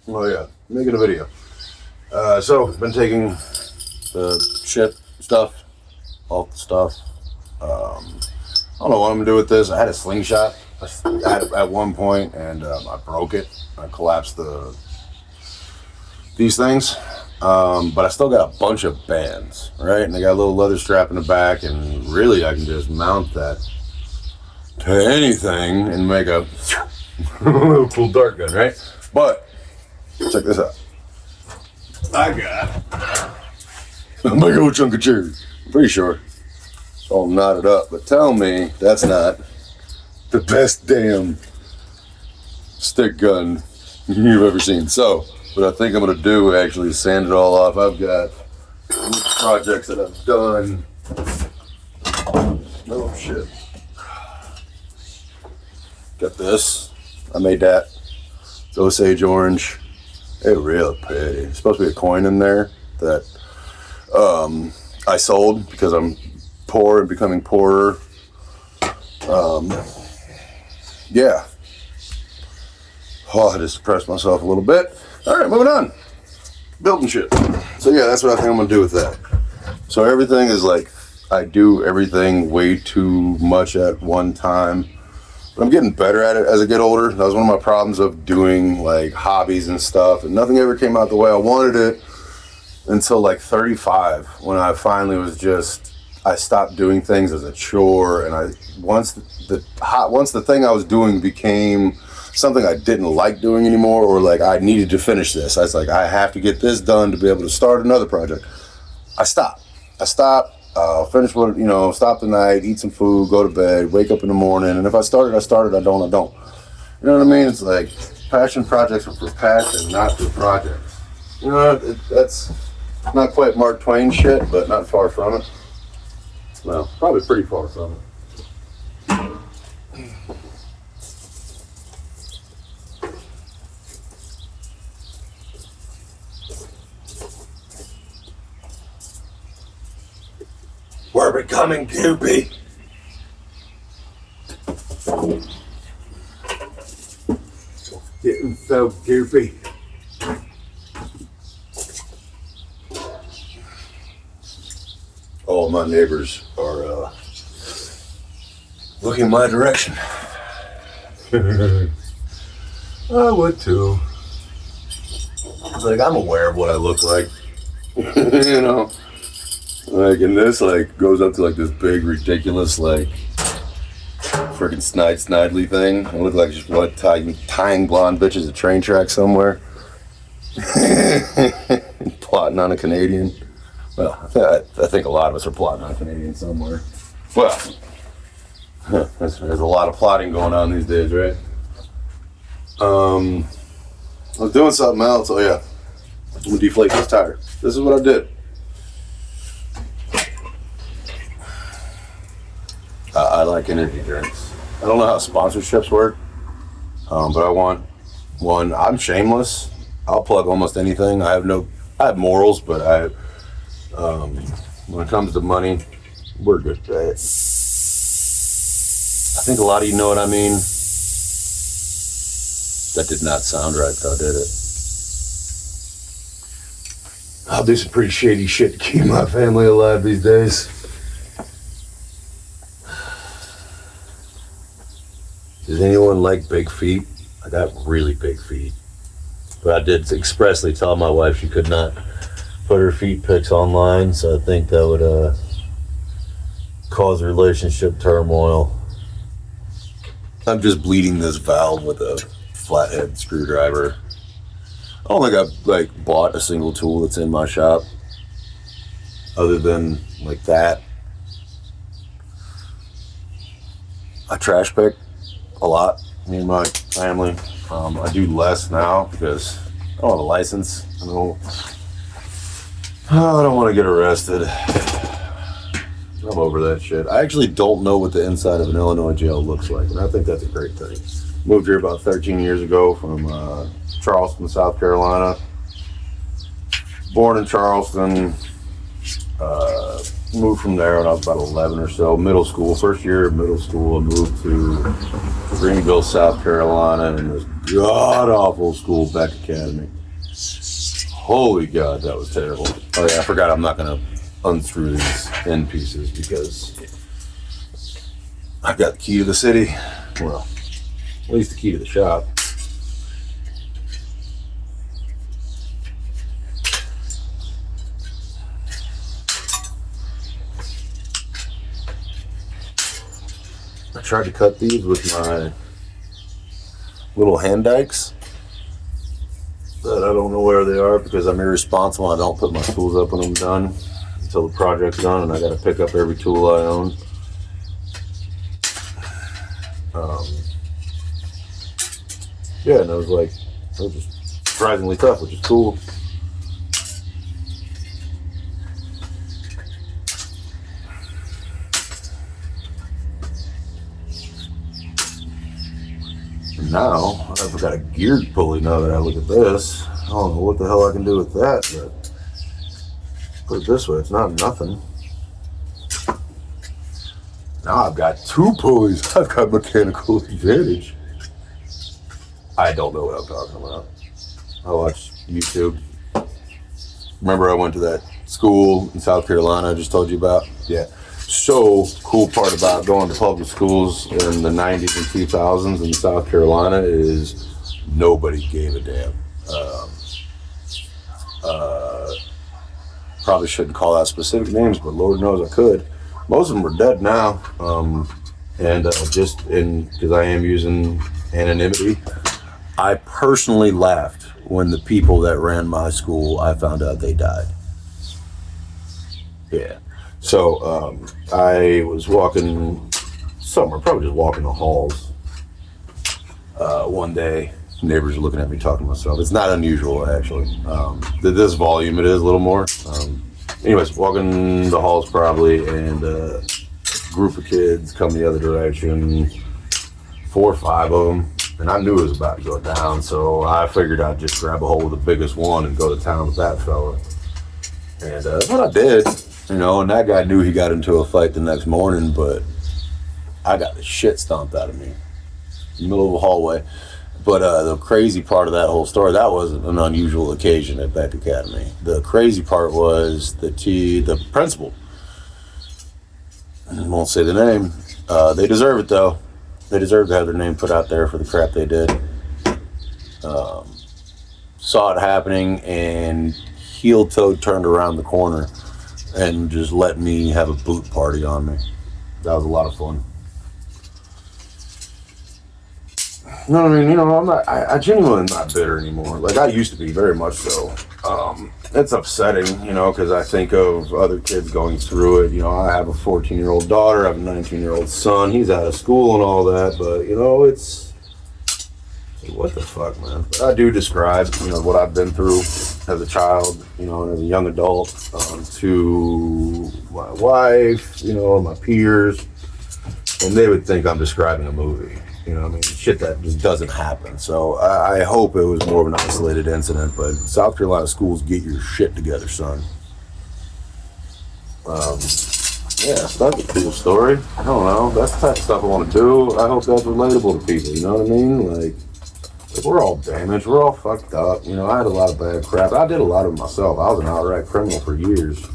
Oh yeah, making a video. So been taking the shit stuff, all the stuff. I don't know what I'm gonna do with this. I had a slingshot at one point, and I broke it. I collapsed these things, but I still got a bunch of bands, right? And they got a little leather strap in the back, and really I can just mount that to anything and make a little cool dart gun, right? But check this out. I got a big old chunk of cherry. I'm pretty sure it's all knotted up, but tell me that's not the best damn stick gun you've ever seen. So what I think I'm gonna do actually is sand it all off. I've got projects that I've done. Oh shit. Got this. I made that. It's Osage orange. It's real pretty. There's supposed to be a coin in there that I sold because I'm poor and becoming poorer. Yeah. Oh, I just depressed myself a little bit. All right, moving on. Building shit. So yeah, that's what I think I'm gonna do with that. So everything is like, I do everything way too much at one time. But I'm getting better at it as I get older. That was one of my problems of doing like hobbies and stuff, and nothing ever came out the way I wanted it until like 35, when I finally was just, I stopped doing things as a chore, and once the thing I was doing became something I didn't like doing anymore, or like I needed to finish this. I was like, I have to get this done to be able to start another project. I stopped. Finish what, stop the night, eat some food, go to bed, wake up in the morning, and if I started, I don't. You know what I mean? It's like passion projects are for passion, not for projects. You know, that's not quite Mark Twain shit, but not far from it. Well, probably pretty far from it. We're becoming goopy. Getting so goopy. All my neighbors are looking my direction. I would too. It's like, I'm aware of what I look like. You know? Like, and this, like, goes up to, like, this big, ridiculous, like, freaking snidely thing. I look like just what, tying blonde bitches at train track somewhere. Plotting on a Canadian. Well, I think a lot of us are plotting on a Canadian somewhere. Well, there's a lot of plotting going on these days, right? I was doing something else. Oh, yeah. I'm going to deflate this tire. This is what I did. I like energy drinks. I don't know how sponsorships work, but I want one. I'm shameless. I'll plug almost anything. I have morals, but when it comes to money, we're good. I think a lot of you know what I mean. That did not sound right, though, did it? I'll do some pretty shady shit to keep my family alive these days. Does anyone like big feet? I got really big feet. But I did expressly tell my wife she could not put her feet pics online, so I think that would cause relationship turmoil. I'm just bleeding this valve with a flathead screwdriver. I don't think I've bought a single tool that's in my shop other than like that. I trash pick a lot, me and my family. I do less now because I don't have a license. I don't want to get arrested. I'm over that shit. I actually don't know what the inside of an Illinois jail looks like, and I think that's a great thing. Moved here about 13 years ago from Charleston, South Carolina. Born in Charleston. Moved from there when I was about 11 or so. Middle school, first year of middle school, I moved to Greenville, South Carolina, in this god awful school, Beck Academy. Holy god, that was terrible. Oh yeah, I forgot I'm not gonna unscrew these end pieces because I've got the key to the city. Well, at least the key to the shop. I tried to cut these with my little hand dikes, but I don't know where they are because I'm irresponsible. I don't put my tools up when I'm done until the project's done, and I got to pick up every tool I own. Yeah, and it was just surprisingly tough, which is cool. And now, I've got a geared pulley now that I look at this. I don't know what the hell I can do with that, but put it this way, it's not nothing. Now I've got 2 pulleys. I've got mechanical advantage. I don't know what I'm talking about. I watch YouTube. Remember I went to that school in South Carolina I just told you about? Yeah. So cool part about going to public schools in the 90s and 2000s in South Carolina is nobody gave a damn. Probably shouldn't call out specific names, but Lord knows I could. Most of them are dead now. Just because I am using anonymity, I personally laughed when the people that ran my school, I found out they died. Yeah. So I was walking somewhere, probably just walking the halls one day. Neighbors are looking at me talking to myself. It's not unusual, actually. This volume, it is a little more. Anyways, walking the halls probably, and a group of kids come the other direction, 4 or 5 of them. And I knew it was about to go down, so I figured I'd just grab a hold of the biggest one and go to town with that fella. And that's what I did, and that guy knew he got into a fight the next morning, but I got the shit stomped out of me in the middle of a hallway. But the crazy part of that whole story, that wasn't an unusual occasion at Beck Academy. The crazy part was the principal. I won't say the name. They deserve it, though. They deserve to have their name put out there for the crap they did. Saw it happening and heel-toed turned around the corner and just let me have a boot party on me. That was a lot of fun. You know what I mean? I genuinely am not bitter anymore. Like I used to be, very much so. It's upsetting, because I think of other kids going through it. I have a 14-year-old daughter, I have a 19-year-old son. He's out of school and all that, but, it's what the fuck, man. But I do describe, what I've been through as a child, and as a young adult, to my wife, my peers, and they would think I'm describing a movie. Shit that just doesn't happen. So I hope it was more of an isolated incident, but South Carolina schools, get your shit together, son. So that's a cool story. I don't know. That's the type of stuff I want to do. I hope that's relatable to people, you know what I mean? Like we're all damaged. We're all fucked up. I had a lot of bad crap. I did a lot of it myself. I was an outright criminal for years.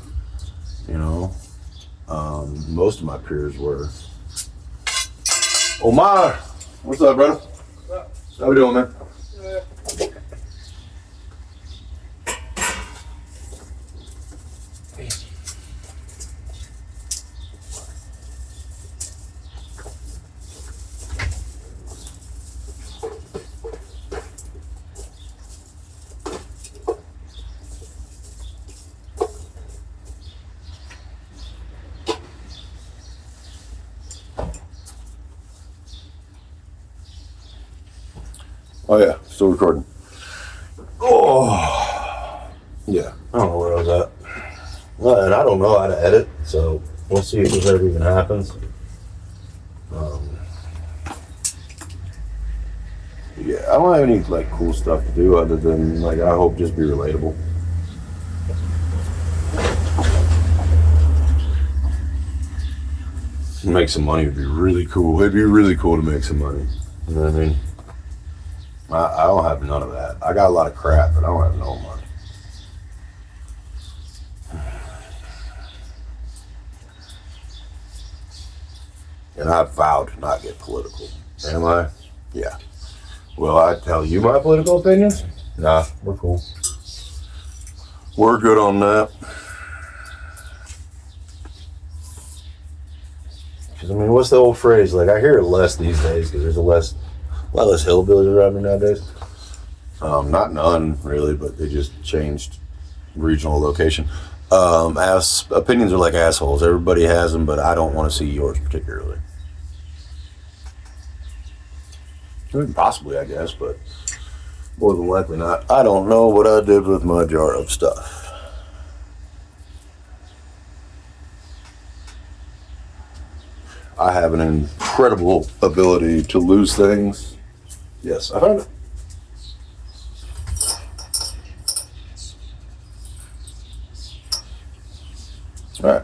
Most of my peers were. Omar! What's up, brother? What's up? How we doing, man? Yeah. Oh yeah, still recording. Oh, yeah. I don't know where I was at. Well, and I don't know how to edit, so we'll see if this ever even happens. Yeah, I don't have any cool stuff to do other than I hope just be relatable. Make some money would be really cool. It'd be really cool to make some money. You know what I mean? I don't have none of that. I got a lot of crap, but I don't have no money. And I vowed to not get political. Am I? Yeah. Will I tell you my political opinions? Nah, we're cool. We're good on that. Because, I mean, what's the old phrase? Like, I hear it less these days because there's a lot less hillbillies around me nowadays. Not none, really, but they just changed regional location. Opinions are like assholes. Everybody has them, but I don't want to see yours particularly. Possibly, I guess, but more than likely not. I don't know what I did with my jar of stuff. I have an incredible ability to lose things. Yes, I found it. All right.